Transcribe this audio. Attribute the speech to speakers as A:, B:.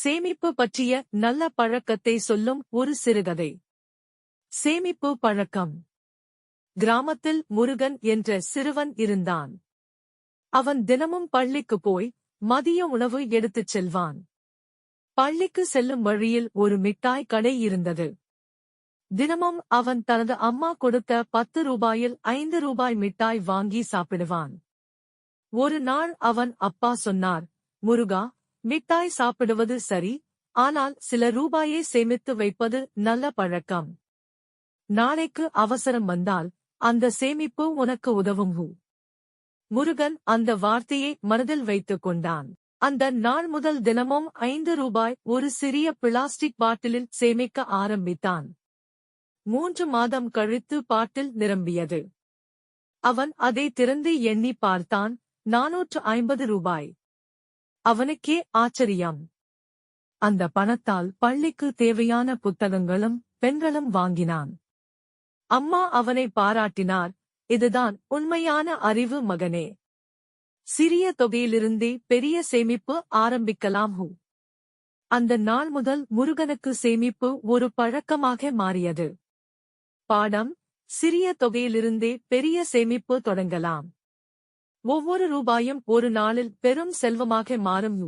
A: சேமிப்பு பற்றிய நல்ல பழக்கத்தை சொல்லும் ஒரு சிறுகதை. சேமிப்பு பழக்கம். கிராமத்தில் முருகன் என்ற சிறுவன் இருந்தான். அவன் தினமும் பள்ளிக்கு போய் மதிய உணவு எடுத்துச் செல்வான். பள்ளிக்கு செல்லும் வழியில் ஒரு மிட்டாய் கடை இருந்தது. தினமும் அவன் தனது அம்மா கொடுத்த 10 ரூபாயில் 5 ரூபாய் மிட்டாய் வாங்கி சாப்பிடுவான். ஒரு நாள் அவன் அப்பா சொன்னார், முருகா, மிட்டாய் சாப்பிடுவது சரி, ஆனால் சில ரூபாயை சேமித்து வைப்பது நல்ல பழக்கம். நாளைக்கு அவசரம் வந்தால் அந்த சேமிப்பு உனக்கு உதவும். முருகன் அந்த வார்த்தையை மனதில் வைத்துக் கொண்டான். அந்த நாள் முதல் தினமும் 5 ரூபாய் ஒரு சிறிய பிளாஸ்டிக் பாட்டிலில் சேமிக்க ஆரம்பித்தான். 3 மாதம் கழித்து பாட்டில் நிரம்பியது. அவன் அதை திறந்து எண்ணி பார்த்தான். 450 ரூபாய். அவனுக்கே ஆச்சரியம். அந்த பணத்தால் பள்ளிக்கு தேவையான புத்தகங்களும் பென்களும் வாங்கினான். அம்மா அவனை பாராட்டினார். இதுதான் உண்மையான அறிவு மகனே. சிறிய தொகையிலிருந்தே பெரிய சேமிப்பு ஆரம்பிக்கலாம். அந்த நாள் முதல் முருகனுக்கு சேமிப்பு ஒரு பழக்கமாக மாறியது. பாடம்: சிறிய தொகையிலிருந்தே பெரிய சேமிப்பு தொடங்கலாம். ஒவ்வொரு ரூபாயும் ஒரு நாளில் பெரும் செல்வமாக மாறும்.